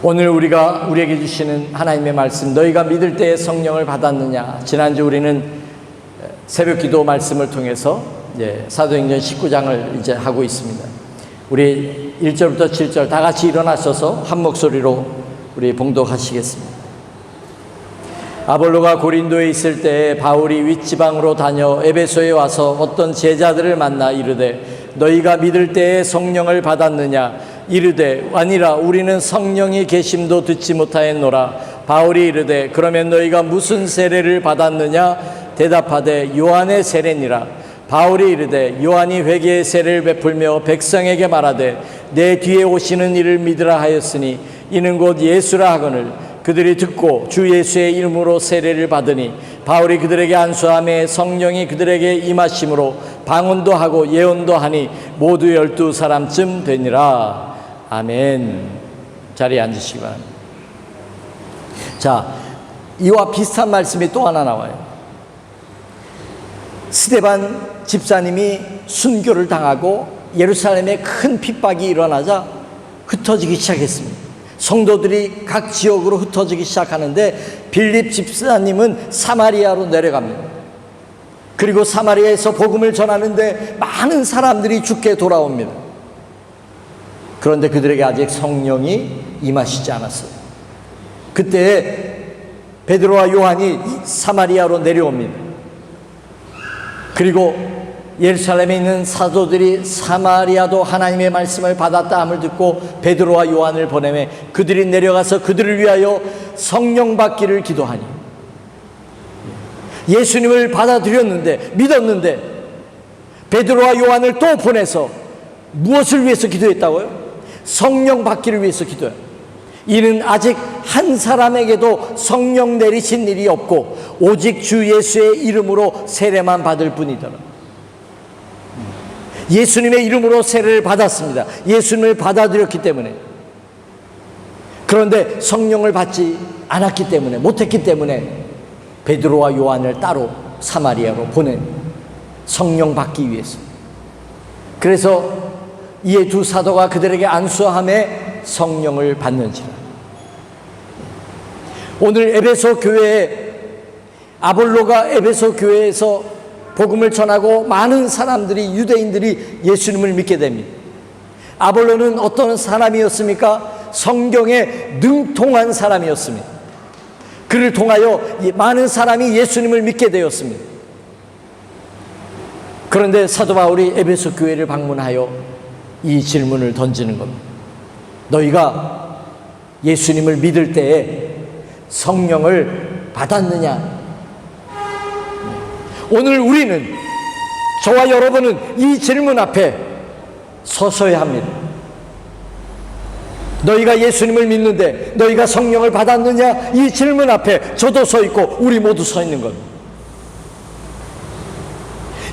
오늘 우리에게 주시는 하나님의 말씀, 너희가 믿을 때에 성령을 받았느냐. 지난주 우리는 새벽 기도 말씀을 통해서 사도행전 19장을 이제 하고 있습니다. 우리 1절부터 7절 다 같이 일어나셔서 한 목소리로 우리 봉독하시겠습니다. 아볼로가 고린도에 있을 때 바울이 윗지방으로 다녀 에베소에 와서 어떤 제자들을 만나 이르되 너희가 믿을 때에 성령을 받았느냐. 이르되 아니라 우리는 성령이 계심도 듣지 못하였노라. 바울이 이르되 그러면 너희가 무슨 세례를 받았느냐. 대답하되 요한의 세례니라. 바울이 이르되 요한이 회개의 세례를 베풀며 백성에게 말하되 내 뒤에 오시는 이를 믿으라 하였으니 이는 곧 예수라 하거늘 그들이 듣고 주 예수의 이름으로 세례를 받으니 바울이 그들에게 안수하매 성령이 그들에게 임하심으로 방언도 하고 예언도 하니 모두 12사람쯤 되니라. 아멘. 자리에 앉으시기 바랍니다. 자, 이와 비슷한 말씀이 또 하나 나와요. 스데반 집사님이 순교를 당하고 예루살렘에 큰 핍박이 일어나자 흩어지기 시작했습니다. 성도들이 각 지역으로 흩어지기 시작하는데 빌립 집사님은 사마리아로 내려갑니다. 그리고 사마리아에서 복음을 전하는데 많은 사람들이 주께 돌아옵니다. 그런데 그들에게 아직 성령이 임하시지 않았어요. 그때 베드로와 요한이 사마리아로 내려옵니다. 그리고 예루살렘에 있는 사도들이 사마리아도 하나님의 말씀을 받았다 함을 듣고 베드로와 요한을 보내매 그들이 내려가서 그들을 위하여 성령 받기를 기도하니 예수님을 받아들였는데 믿었는데 베드로와 요한을 또 보내서 무엇을 위해서 기도했다고요? 성령 받기를 위해서 기도해요. 이는 아직 한 사람에게도 성령 내리신 일이 없고 오직 주 예수의 이름으로 세례만 받을 뿐이더라. 예수님의 이름으로 세례를 받았습니다. 예수님을 받아들였기 때문에. 그런데 성령을 받지 않았기 때문에, 못했기 때문에 베드로와 요한을 따로 사마리아로 보낸, 성령 받기 위해서. 그래서 이에 두 사도가 그들에게 안수함에 성령을 받는지라. 오늘 에베소 교회에 아볼로가 에베소 교회에서 복음을 전하고 많은 사람들이, 유대인들이 예수님을 믿게 됩니다. 아볼로는 어떤 사람이었습니까? 성경에 능통한 사람이었습니다. 그를 통하여 많은 사람이 예수님을 믿게 되었습니다. 그런데 사도 바울이 에베소 교회를 방문하여 이 질문을 던지는 겁니다. 너희가 예수님을 믿을 때에 성령을 받았느냐? 오늘 우리는, 저와 여러분은 이 질문 앞에 서서야 합니다. 너희가 예수님을 믿는데 너희가 성령을 받았느냐? 이 질문 앞에 저도 서 있고 우리 모두 서 있는 겁니다.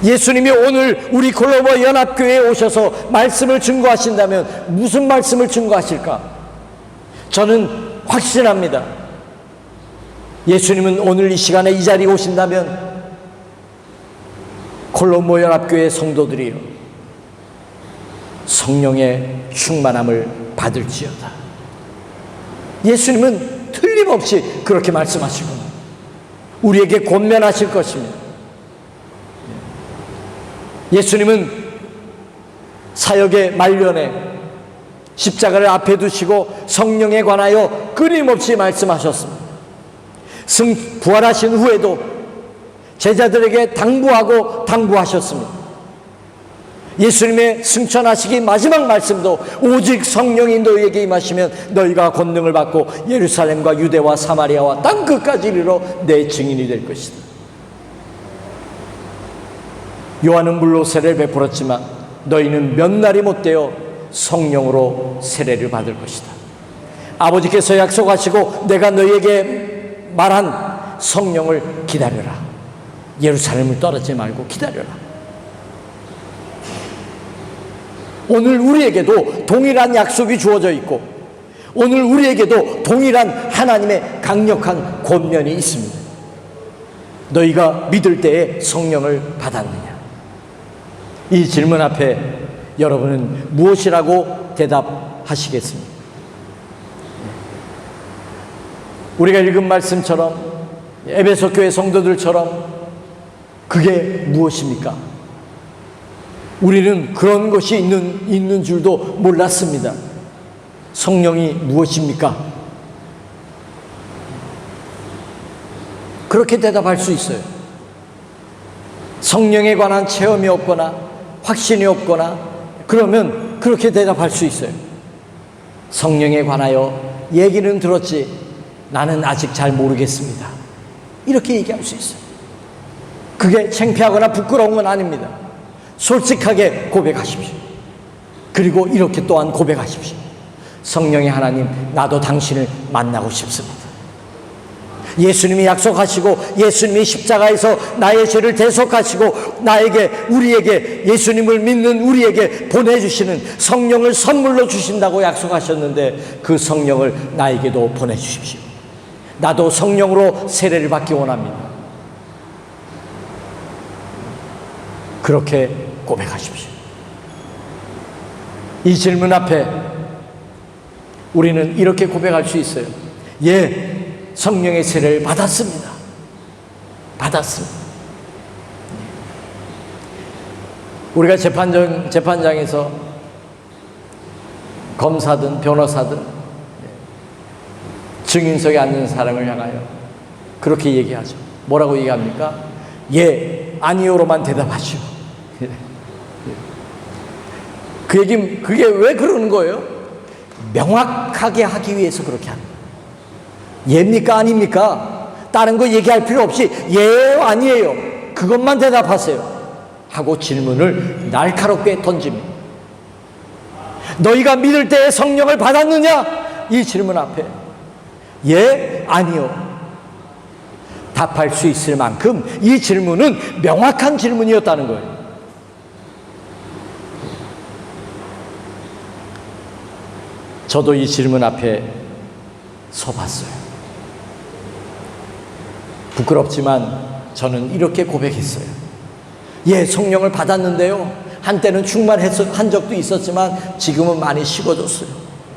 예수님이 오늘 우리 글로벌 연합교회에 오셔서 말씀을 증거하신다면 무슨 말씀을 증거하실까? 저는 확신합니다. 예수님은 오늘 이 시간에 이 자리에 오신다면 콜롬보 연합교회 성도들이요, 성령의 충만함을 받을지어다. 예수님은 틀림없이 그렇게 말씀하시고 우리에게 권면하실 것입니다. 예수님은 사역의 말년에 십자가를 앞에 두시고 성령에 관하여 끊임없이 말씀하셨습니다. 부활하신 후에도 제자들에게 당부하셨습니다. 예수님의 승천하시기 마지막 말씀도 오직 성령이 너희에게 임하시면 너희가 권능을 받고 예루살렘과 유대와 사마리아와 땅끝까지 이르러 내 증인이 될 것이다. 요한은 물로 세례를 베풀었지만 너희는 몇 날이 못되어 성령으로 세례를 받을 것이다. 아버지께서 약속하시고 내가 너희에게 말한 성령을 기다려라. 예루살렘을 떠나지 말고 기다려라. 오늘 우리에게도 동일한 약속이 주어져 있고 오늘 우리에게도 동일한 하나님의 강력한 권면이 있습니다. 너희가 믿을 때에 성령을 받았느냐? 이 질문 앞에 여러분은 무엇이라고 대답하시겠습니까? 우리가 읽은 말씀처럼 에베소 교회 성도들처럼 그게 무엇입니까? 우리는 그런 것이 있는 줄도 몰랐습니다. 성령이 무엇입니까? 그렇게 대답할 수 있어요. 성령에 관한 체험이 없거나 확신이 없거나 그러면 그렇게 대답할 수 있어요. 성령에 관하여 얘기는 들었지 나는 아직 잘 모르겠습니다. 이렇게 얘기할 수 있어요. 그게 창피하거나 부끄러운 건 아닙니다. 솔직하게 고백하십시오. 그리고 이렇게 또한 고백하십시오. 성령의 하나님, 나도 당신을 만나고 싶습니다. 예수님이 약속하시고 예수님이 십자가에서 나의 죄를 대속하시고 우리에게 예수님을 믿는 우리에게 보내주시는 성령을 선물로 주신다고 약속하셨는데 그 성령을 나에게도 보내주십시오. 나도 성령으로 세례를 받기 원합니다. 그렇게 고백하십시오. 이 질문 앞에 우리는 이렇게 고백할 수 있어요. 예, 성령의 세례를 받았습니다. 받았습니다. 우리가 재판장에서 검사든 변호사든 증인석에 앉는 사람을 향하여 그렇게 얘기하죠. 뭐라고 얘기합니까? 예, 아니요로만 대답하시오. 그게 왜 그러는 거예요? 명확하게 하기 위해서 그렇게 합니다. 예입니까? 아닙니까? 다른 거 얘기할 필요 없이 예요? 아니에요? 그것만 대답하세요. 하고 질문을 날카롭게 던집니다. 너희가 믿을 때에 성령을 받았느냐? 이 질문 앞에 예? 아니요? 답할 수 있을 만큼 이 질문은 명확한 질문이었다는 거예요. 저도 이 질문 앞에 서봤어요. 부끄럽지만 저는 이렇게 고백했어요. 예, 성령을 받았는데요. 한때는 충만한 적도 있었지만 지금은 많이 식어졌어요.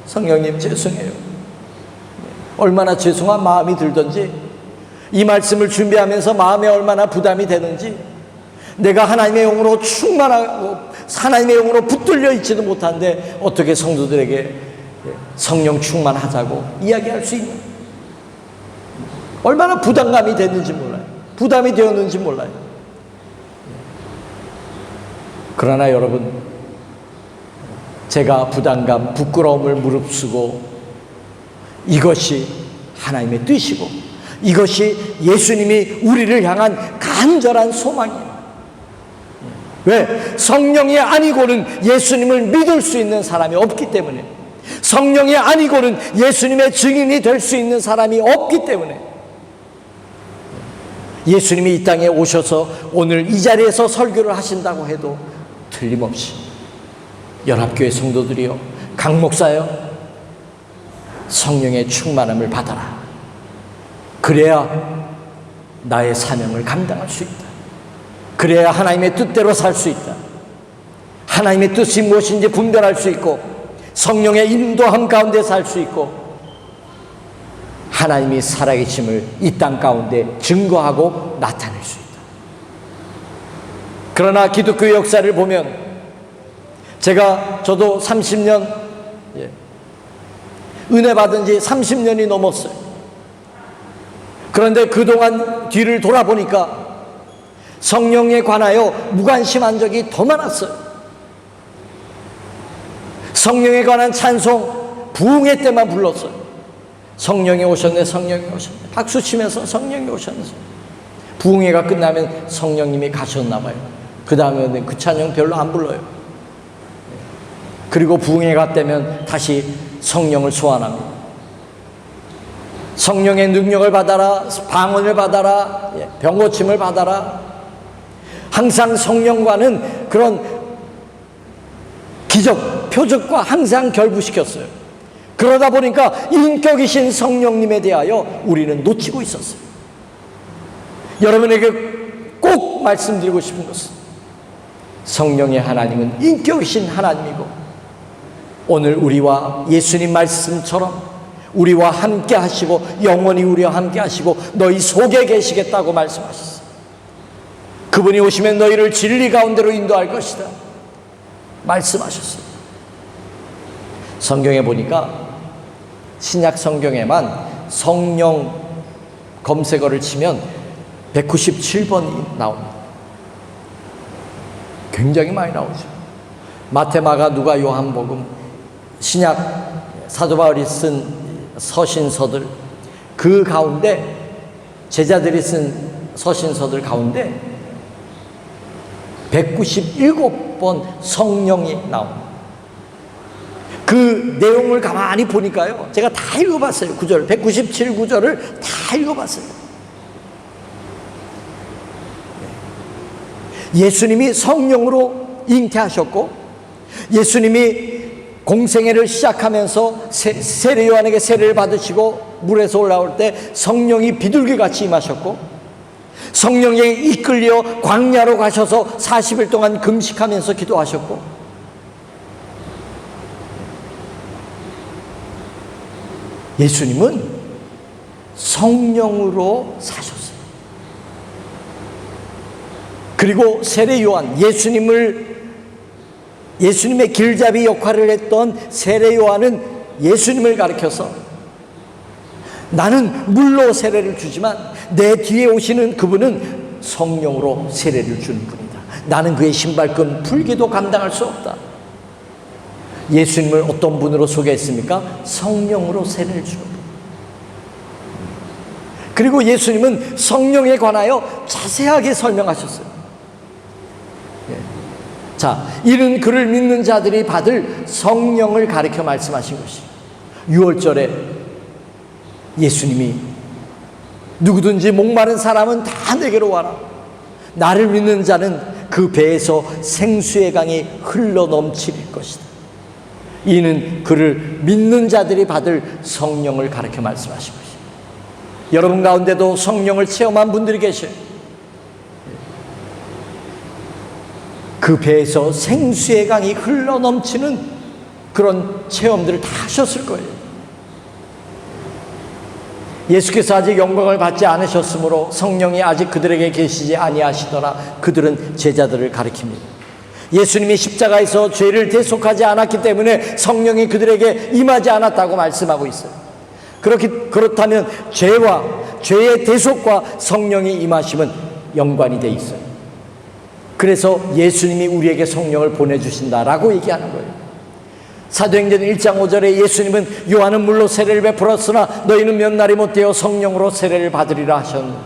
성령님 죄송해요. 얼마나 죄송한 마음이 들던지, 이 말씀을 준비하면서 마음에 얼마나 부담이 되는지, 내가 하나님의 영으로 충만하고 하나님의 영으로 붙들려 있지도 못한데 어떻게 성도들에게 성령 충만하자고 이야기할 수 있나? 얼마나 부담감이 됐는지 몰라요. 부담이 되었는지 몰라요. 그러나 여러분, 제가 부담감, 부끄러움을 무릅쓰고 이것이 하나님의 뜻이고 이것이 예수님이 우리를 향한 간절한 소망이에요. 왜? 성령이 아니고는 예수님을 믿을 수 있는 사람이 없기 때문에, 성령이 아니고는 예수님의 증인이 될 수 있는 사람이 없기 때문에, 예수님이 이 땅에 오셔서 오늘 이 자리에서 설교를 하신다고 해도 틀림없이 연합교회 성도들이요, 강 목사요, 성령의 충만함을 받아라. 그래야 나의 사명을 감당할 수 있다. 그래야 하나님의 뜻대로 살 수 있다. 하나님의 뜻이 무엇인지 분별할 수 있고 성령의 인도함 가운데 살 수 있고 하나님이 살아계심을 이 땅 가운데 증거하고 나타낼 수 있다. 그러나 기독교 역사를 보면 저도 30년 은혜 받은 지 30년이 넘었어요. 그런데 그동안 뒤를 돌아보니까 성령에 관하여 무관심한 적이 더 많았어요. 성령에 관한 찬송 부흥회 때만 불렀어요. 성령이 오셨네, 성령이 오셨네, 박수 치면서 성령이 오셨네. 부흥회가 끝나면 성령님이 가셨나 봐요. 그 다음에 그 찬양 별로 안 불러요. 그리고 부흥회가 되면 다시 성령을 소환합니다. 성령의 능력을 받아라, 방언을 받아라, 병고침을 받아라. 항상 성령과는 그런 기적, 표적과 항상 결부시켰어요. 그러다 보니까 인격이신 성령님에 대하여 우리는 놓치고 있었어요. 여러분에게 꼭 말씀드리고 싶은 것은 성령의 하나님은 인격이신 하나님이고 오늘 우리와 예수님 말씀처럼 우리와 함께 하시고 영원히 우리와 함께 하시고 너희 속에 계시겠다고 말씀하셨어요. 그분이 오시면 너희를 진리 가운데로 인도할 것이다 말씀하셨어요. 성경에 보니까 신약 성경에만 성령 검색어를 치면 197번이 나옵니다. 굉장히 많이 나오죠. 마태, 마가, 누가, 요한복음, 신약 사도 바울이 쓴 서신서들, 그 가운데 제자들이 쓴 서신서들 가운데 197번 성령이 나옵니다. 그 내용을 가만히 보니까요, 제가 다 읽어봤어요. 구절, 197구절을 다 읽어봤어요. 예수님이 성령으로 잉태하셨고, 예수님이 공생애를 시작하면서 세례 요한에게 세례를 받으시고 물에서 올라올 때 성령이 비둘기같이 임하셨고, 성령에 이끌려 광야로 가셔서 40일 동안 금식하면서 기도하셨고, 예수님은 성령으로 사셨어요. 그리고 세례 요한, 예수님의 길잡이 역할을 했던 세례 요한은 예수님을 가리켜서 나는 물로 세례를 주지만 내 뒤에 오시는 그분은 성령으로 세례를 주는 분이다. 나는 그의 신발끈 풀기도 감당할 수 없다. 예수님을 어떤 분으로 소개했습니까? 성령으로 세례를 주는 분. 그리고 예수님은 성령에 관하여 자세하게 설명하셨어요. 자, 이는 그를 믿는 자들이 받을 성령을 가리켜 말씀하신 것이에요. 6월절에 예수님이 누구든지 목마른 사람은 다 내게로 와라. 나를 믿는 자는 그 배에서 생수의 강이 흘러 넘칠 것이다. 이는 그를 믿는 자들이 받을 성령을 가리켜 말씀하신 것이에요. 여러분 가운데도 성령을 체험한 분들이 계셔요. 그 배에서 생수의 강이 흘러 넘치는 그런 체험들을 다 하셨을 거예요. 예수께서 아직 영광을 받지 않으셨으므로 성령이 아직 그들에게 계시지 아니하시더라. 그들은 제자들을 가리킵니다. 예수님이 십자가에서 죄를 대속하지 않았기 때문에 성령이 그들에게 임하지 않았다고 말씀하고 있어요. 그렇다면 죄의 대속과 성령의 임하심은 연관이 돼 있어요. 그래서 예수님이 우리에게 성령을 보내주신다라고 얘기하는 거예요. 사도행전 1장 5절에 예수님은 요한은 물로 세례를 베풀었으나 너희는 몇 날이 못되어 성령으로 세례를 받으리라 하셨는데,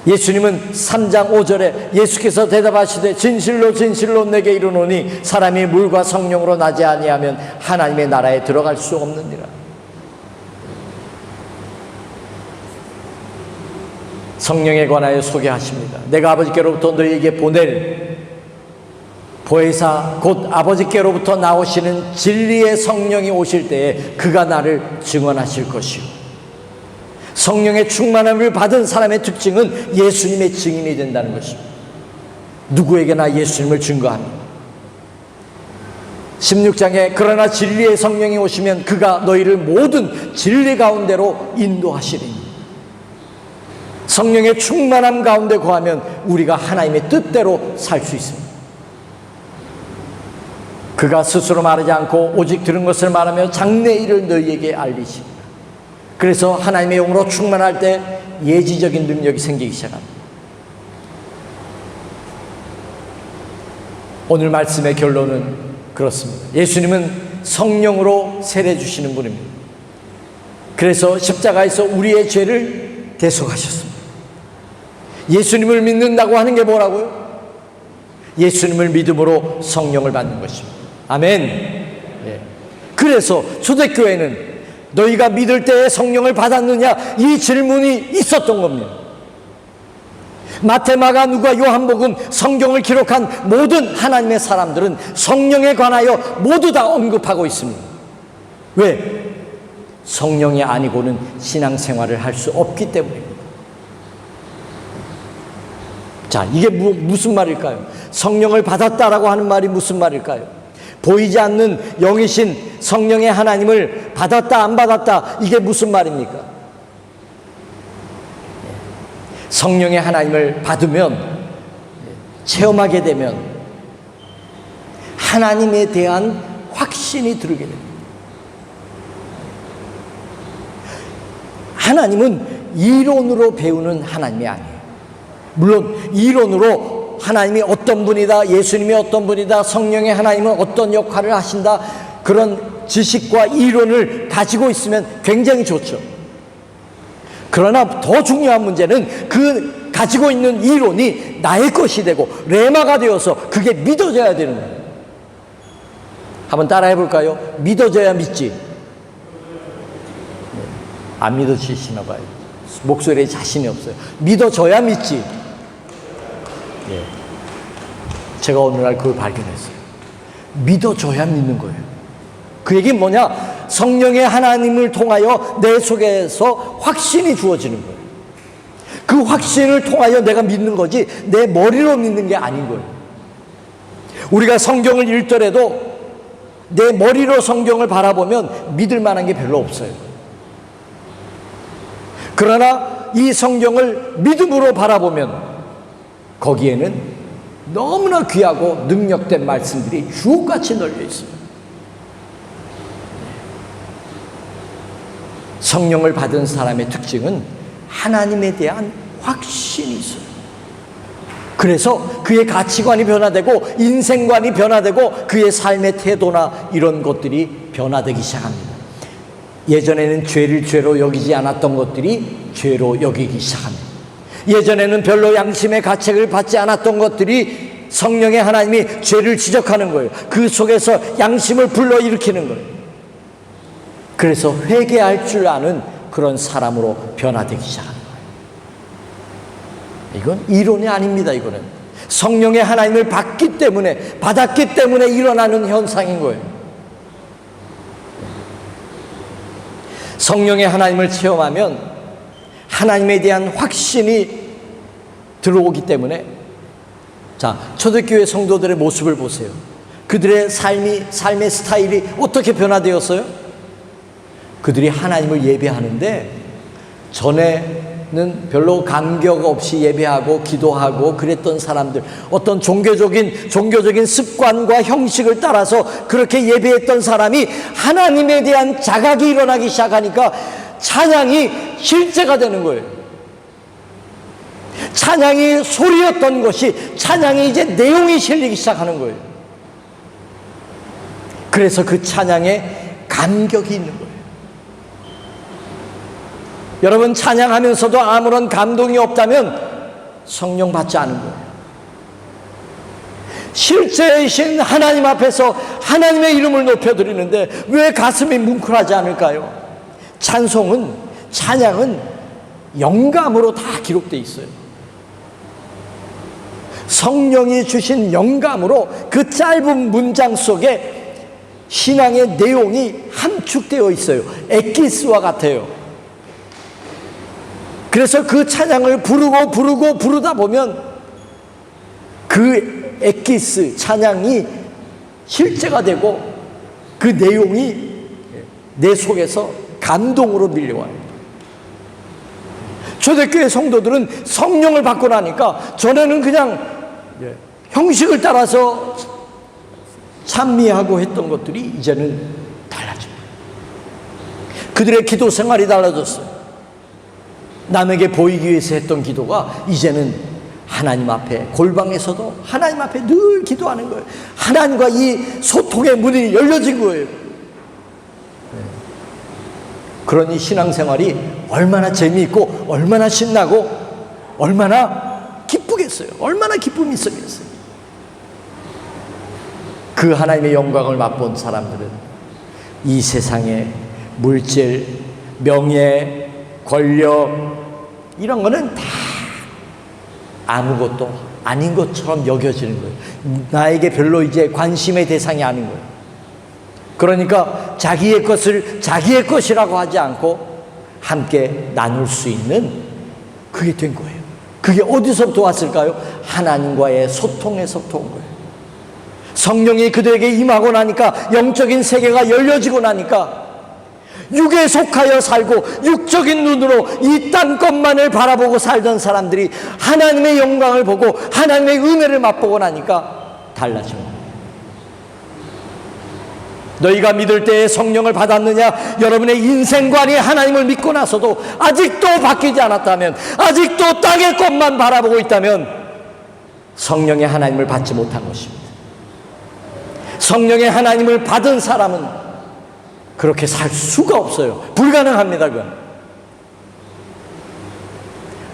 예수님은 3장 5절에 예수께서 대답하시되 진실로 진실로 내게 이르노니 사람이 물과 성령으로 나지 아니하면 하나님의 나라에 들어갈 수 없느니라. 성령에 관하여 소개하십니다. 내가 아버지께로부터 너희에게 보낼 보혜사 곧 아버지께로부터 나오시는 진리의 성령이 오실 때에 그가 나를 증언하실 것이요. 성령의 충만함을 받은 사람의 특징은 예수님의 증인이 된다는 것입니다. 누구에게나 예수님을 증거합니다. 16장에 그러나 진리의 성령이 오시면 그가 너희를 모든 진리 가운데로 인도하시리니, 성령의 충만함 가운데 거하면 우리가 하나님의 뜻대로 살 수 있습니다. 그가 스스로 말하지 않고 오직 들은 것을 말하며 장래 일을 너희에게 알리십니다. 그래서 하나님의 영으로 충만할 때 예지적인 능력이 생기기 시작합니다. 오늘 말씀의 결론은 그렇습니다. 예수님은 성령으로 세례 주시는 분입니다. 그래서 십자가에서 우리의 죄를 대속하셨습니다. 예수님을 믿는다고 하는 게 뭐라고요? 예수님을 믿음으로 성령을 받는 것입니다. 아멘. 예. 그래서 초대교회는 너희가 믿을 때에 성령을 받았느냐, 이 질문이 있었던 겁니다. 마태, 마가, 누가, 요한복음 성경을 기록한 모든 하나님의 사람들은 성령에 관하여 모두 다 언급하고 있습니다. 왜? 성령이 아니고는 신앙생활을 할 수 없기 때문입니다. 자, 이게 무슨 말일까요? 성령을 받았다라고 하는 말이 무슨 말일까요? 보이지 않는 영이신 성령의 하나님을 받았다 안 받았다, 이게 무슨 말입니까? 성령의 하나님을 받으면, 체험하게 되면 하나님에 대한 확신이 들게 됩니다. 하나님은 이론으로 배우는 하나님이 아니에요. 물론 이론으로 하나님이 어떤 분이다, 예수님이 어떤 분이다, 성령의 하나님은 어떤 역할을 하신다, 그런 지식과 이론을 가지고 있으면 굉장히 좋죠. 그러나 더 중요한 문제는 그 가지고 있는 이론이 나의 것이 되고 레마가 되어서 그게 믿어져야 되는 거예요. 한번 따라해 볼까요? 믿어져야 믿지. 안 믿어지시나 봐요. 목소리에 자신이 없어요. 믿어져야 믿지. 예. 제가 어느 날 그걸 발견했어요. 믿어줘야 믿는 거예요. 그 얘기는 뭐냐? 성령의 하나님을 통하여 내 속에서 확신이 주어지는 거예요. 그 확신을 통하여 내가 믿는 거지 내 머리로 믿는 게 아닌 거예요. 우리가 성경을 읽더라도 내 머리로 성경을 바라보면 믿을 만한 게 별로 없어요. 그러나 이 성경을 믿음으로 바라보면 거기에는 너무나 귀하고 능력된 말씀들이 주옥같이 널려 있습니다. 성령을 받은 사람의 특징은 하나님에 대한 확신이 있어요. 그래서 그의 가치관이 변화되고 인생관이 변화되고 그의 삶의 태도나 이런 것들이 변화되기 시작합니다. 예전에는 죄를 죄로 여기지 않았던 것들이 죄로 여기기 시작합니다. 예전에는 별로 양심의 가책을 받지 않았던 것들이 성령의 하나님이 죄를 지적하는 거예요. 그 속에서 양심을 불러일으키는 거예요. 그래서 회개할 줄 아는 그런 사람으로 변화되기 시작합니다. 이건 이론이 아닙니다. 이거는 성령의 하나님을 받았기 때문에 일어나는 현상인 거예요. 성령의 하나님을 체험하면 하나님에 대한 확신이 들어오기 때문에, 자, 초대교회 성도들의 모습을 보세요. 그들의 삶의 스타일이 어떻게 변화되었어요? 그들이 하나님을 예배하는데 전에는 별로 감격 없이 예배하고 기도하고 그랬던 사람들, 어떤 종교적인 습관과 형식을 따라서 그렇게 예배했던 사람이 하나님에 대한 자각이 일어나기 시작하니까 찬양이 실제가 되는 거예요. 찬양이 소리였던 것이 찬양이 이제 내용이 실리기 시작하는 거예요. 그래서 그 찬양에 감격이 있는 거예요. 여러분, 찬양하면서도 아무런 감동이 없다면 성령 받지 않은 거예요. 실제이신 하나님 앞에서 하나님의 이름을 높여드리는데 왜 가슴이 뭉클하지 않을까요? 찬양은 영감으로 다 기록되어 있어요. 성령이 주신 영감으로 그 짧은 문장 속에 신앙의 내용이 함축되어 있어요. 엑기스와 같아요. 그래서 그 찬양을 부르다 보면 그 엑기스 찬양이 실제가 되고 그 내용이 내 속에서 감동으로 밀려와요. 초대교회 성도들은 성령을 받고 나니까 전에는 그냥 형식을 따라서 찬미하고 했던 것들이 이제는 달라져요. 그들의 기도 생활이 달라졌어요. 남에게 보이기 위해서 했던 기도가 이제는 하나님 앞에, 골방에서도 하나님 앞에 늘 기도하는 거예요. 하나님과 이 소통의 문이 열려진 거예요. 그러니 신앙생활이 얼마나 재미있고 얼마나 신나고 얼마나 기쁘겠어요. 얼마나 기쁨이 있었겠어요. 그 하나님의 영광을 맛본 사람들은 이 세상의 물질, 명예, 권력 이런 거는 다 아무것도 아닌 것처럼 여겨지는 거예요. 나에게 별로 이제 관심의 대상이 아닌 거예요. 그러니까 자기의 것을 자기의 것이라고 하지 않고 함께 나눌 수 있는 그게 된 거예요. 그게 어디서부터 왔을까요? 하나님과의 소통에서부터 온 거예요. 성령이 그들에게 임하고 나니까, 영적인 세계가 열려지고 나니까 육에 속하여 살고 육적인 눈으로 이 땅 것만을 바라보고 살던 사람들이 하나님의 영광을 보고 하나님의 은혜를 맛보고 나니까 달라집니다. 너희가 믿을 때에 성령을 받았느냐? 여러분의 인생관이 하나님을 믿고 나서도 아직도 바뀌지 않았다면, 아직도 땅의 것만 바라보고 있다면 성령의 하나님을 받지 못한 것입니다. 성령의 하나님을 받은 사람은 그렇게 살 수가 없어요. 불가능합니다. 그건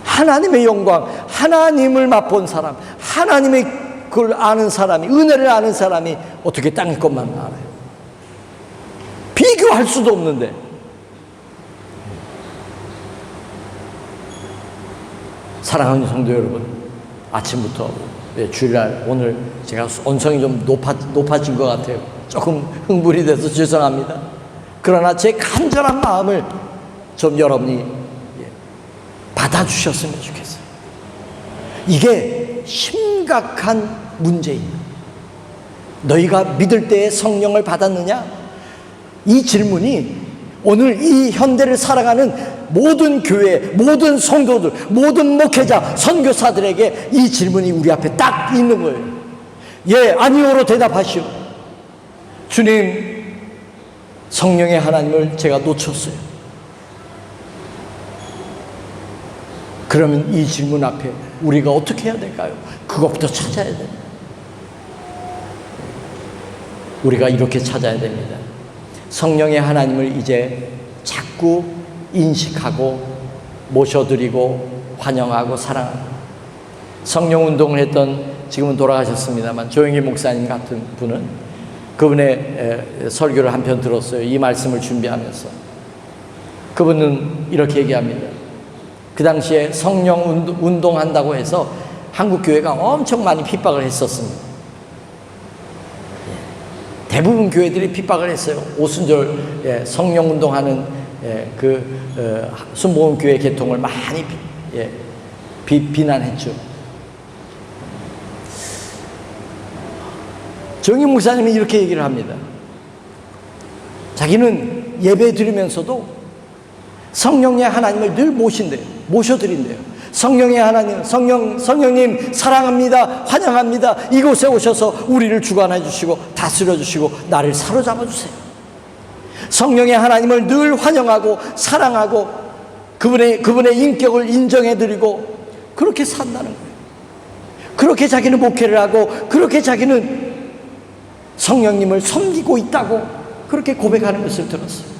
하나님의 영광, 하나님을 맛본 사람, 하나님의 그걸 아는 사람이, 은혜를 아는 사람이 어떻게 땅의 것만 알아요? 비교할 수도 없는데. 사랑하는 성도 여러분, 아침부터 주일날 오늘 제가 언성이 좀 높아진 것 같아요. 조금 흥분이 돼서 죄송합니다. 그러나 제 간절한 마음을 좀 여러분이 받아주셨으면 좋겠어요. 이게 심각한 문제입니다. 너희가 믿을 때에 성령을 받았느냐? 이 질문이 오늘 이 현대를 살아가는 모든 교회, 모든 성도들, 모든 목회자, 선교사들에게 이 질문이 우리 앞에 딱 있는 거예요. 예, 아니오로 대답하시오. 주님, 성령의 하나님을 제가 놓쳤어요. 그러면 이 질문 앞에 우리가 어떻게 해야 될까요? 그것부터 찾아야 됩니다. 우리가 이렇게 찾아야 됩니다. 성령의 하나님을 이제 자꾸 인식하고 모셔드리고 환영하고 사랑하고, 성령 운동을 했던, 지금은 돌아가셨습니다만 조영희 목사님 같은 분은 그분의 설교를 한 편 들었어요. 이 말씀을 준비하면서 그분은 이렇게 얘기합니다. 그 당시에 성령 운동한다고 해서 한국 교회가 엄청 많이 핍박을 했었습니다. 대부분 교회들이 핍박을 했어요. 오순절 성령 운동하는 순복음 교회 계통을 많이 비난했죠. 정희 목사님이 이렇게 얘기를 합니다. 자기는 예배 드리면서도 성령의 하나님을 늘 모셔드린대요. 성령의 하나님, 성령님 사랑합니다, 환영합니다. 이곳에 오셔서 우리를 주관해 주시고 다스려 주시고 나를 사로잡아 주세요. 성령의 하나님을 늘 환영하고 사랑하고 그분의 인격을 인정해 드리고 그렇게 산다는 거예요. 그렇게 자기는 목회를 하고 그렇게 자기는 성령님을 섬기고 있다고 그렇게 고백하는 것을 들었어요.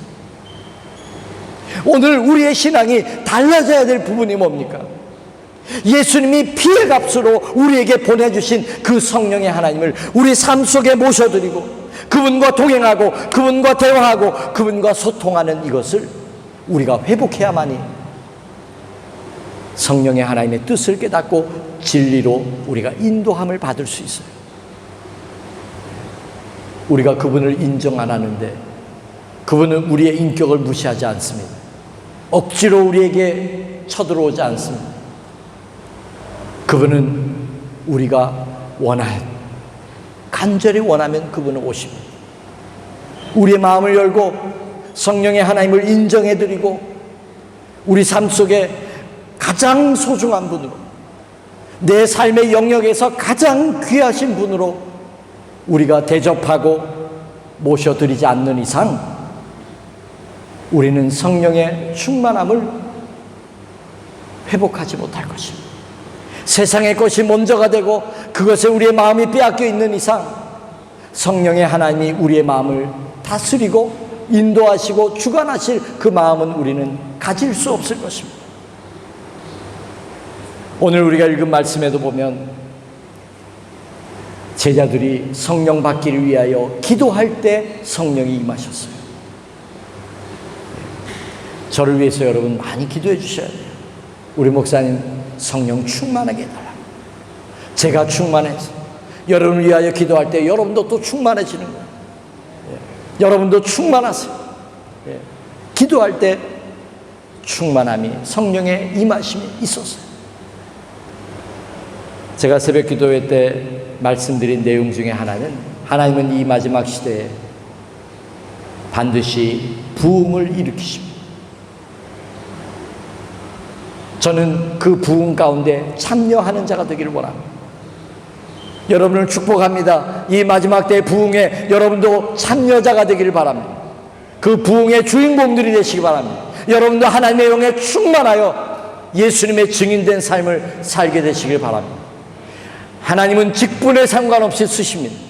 오늘 우리의 신앙이 달라져야 될 부분이 뭡니까? 예수님이 피의 값으로 우리에게 보내주신 그 성령의 하나님을 우리 삶 속에 모셔드리고 그분과 동행하고 그분과 대화하고 그분과 소통하는 이것을 우리가 회복해야만이 성령의 하나님의 뜻을 깨닫고 진리로 우리가 인도함을 받을 수 있어요. 우리가 그분을 인정 안 하는데 그분은 우리의 인격을 무시하지 않습니다. 억지로 우리에게 쳐들어오지 않습니다. 그분은 우리가 간절히 원하면 그분은 오십니다. 우리의 마음을 열고 성령의 하나님을 인정해드리고 우리 삶 속에 가장 소중한 분으로, 내 삶의 영역에서 가장 귀하신 분으로 우리가 대접하고 모셔드리지 않는 이상 우리는 성령의 충만함을 회복하지 못할 것입니다. 세상의 것이 먼저가 되고 그것에 우리의 마음이 빼앗겨 있는 이상 성령의 하나님이 우리의 마음을 다스리고 인도하시고 주관하실 그 마음은 우리는 가질 수 없을 것입니다. 오늘 우리가 읽은 말씀에도 보면 제자들이 성령 받기를 위하여 기도할 때 성령이 임하셨어요. 저를 위해서 여러분 많이 기도해 주셔야 돼요. 우리 목사님 성령 충만하게 해달라고. 제가 충만해서 여러분을 위하여 기도할 때 여러분도 또 충만해지는 거예요. 여러분도 충만하세요. 기도할 때 충만함이, 성령의 임하심이 있었어요. 제가 새벽 기도회 때 말씀드린 내용 중에 하나는 하나님은 이 마지막 시대에 반드시 부흥을 일으키십니다. 저는 그 부흥 가운데 참여하는 자가 되기를 원합니다. 여러분을 축복합니다. 이 마지막 때의 부흥에 여러분도 참여자가 되기를 바랍니다. 그 부흥의 주인공들이 되시기 바랍니다. 여러분도 하나님의 영에 충만하여 예수님의 증인된 삶을 살게 되시길 바랍니다. 하나님은 직분에 상관없이 쓰십니다.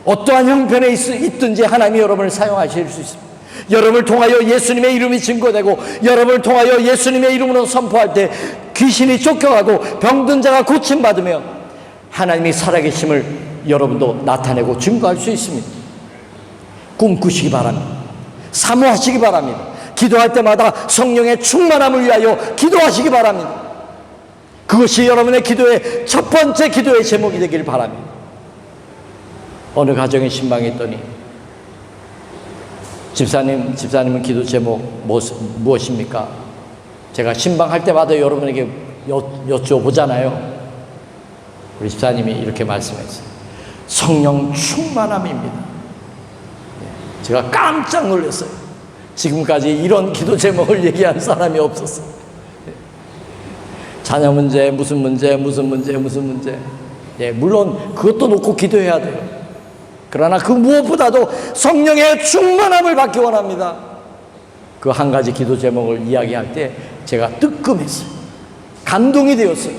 어떠한 형편에 있든지 하나님이 여러분을 사용하실 수 있습니다. 여러분을 통하여 예수님의 이름이 증거되고 여러분을 통하여 예수님의 이름으로 선포할 때 귀신이 쫓겨가고 병든 자가 고침받으며 하나님이 살아계심을 여러분도 나타내고 증거할 수 있습니다. 꿈꾸시기 바랍니다. 사모하시기 바랍니다. 기도할 때마다 성령의 충만함을 위하여 기도하시기 바랍니다. 그것이 여러분의 기도의 첫 번째 기도의 제목이 되길 바랍니다. 어느 가정에 신방이 있더니 집사님은 기도 제목 무엇입니까? 제가 신방할 때마다 여러분에게 여쭤보잖아요. 우리 집사님이 이렇게 말씀했어요. 성령 충만함입니다. 제가 깜짝 놀랐어요. 지금까지 이런 기도 제목을 얘기한 사람이 없었어요. 자녀 문제, 무슨 문제. 예, 물론 그것도 놓고 기도해야 돼요. 그러나 그 무엇보다도 성령의 충만함을 받기 원합니다. 그 한 가지 기도 제목을 이야기할 때 제가 뜨끔했어요. 감동이 되었어요.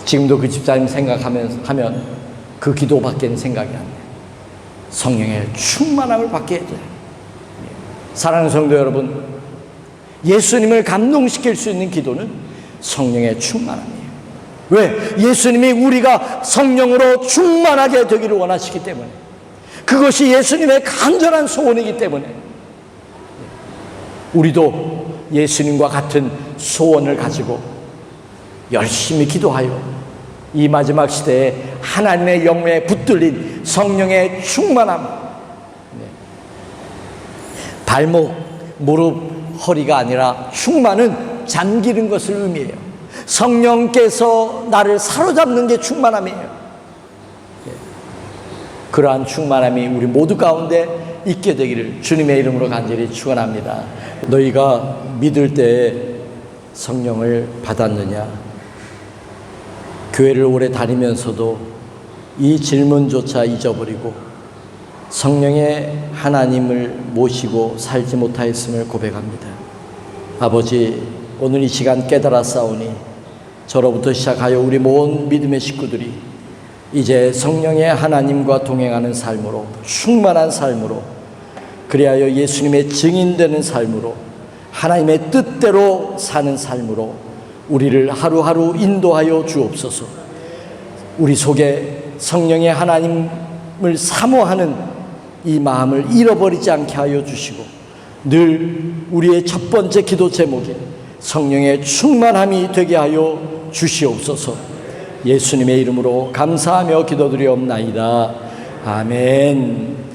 지금도 그 집사님 생각하면 그 기도밖에는 생각이 안 나요. 성령의 충만함을 받게 해줘요. 사랑하는 성도 여러분, 예수님을 감동시킬 수 있는 기도는 성령의 충만함이에요. 왜? 예수님이 우리가 성령으로 충만하게 되기를 원하시기 때문에, 그것이 예수님의 간절한 소원이기 때문에 우리도 예수님과 같은 소원을 가지고 열심히 기도하여 이 마지막 시대에 하나님의 영에 붙들린 성령의 충만함, 발목, 무릎, 허리가 아니라 충만은 잠기는 것을 의미해요. 성령께서 나를 사로잡는 게 충만함이에요. 그러한 충만함이 우리 모두 가운데 있게 되기를 주님의 이름으로 간절히 축원합니다. 너희가 믿을 때에 성령을 받았느냐? 교회를 오래 다니면서도 이 질문조차 잊어버리고 성령의 하나님을 모시고 살지 못하였음을 고백합니다. 아버지, 오늘 이 시간 깨달았사오니 저로부터 시작하여 우리 모든 믿음의 식구들이 이제 성령의 하나님과 동행하는 삶으로, 충만한 삶으로, 그리하여 예수님의 증인되는 삶으로, 하나님의 뜻대로 사는 삶으로 우리를 하루하루 인도하여 주옵소서. 우리 속에 성령의 하나님을 사모하는 이 마음을 잃어버리지 않게 하여 주시고, 늘 우리의 첫 번째 기도 제목에 성령의 충만함이 되게 하여 주시옵소서. 예수님의 이름으로 감사하며 기도드리옵나이다. 아멘.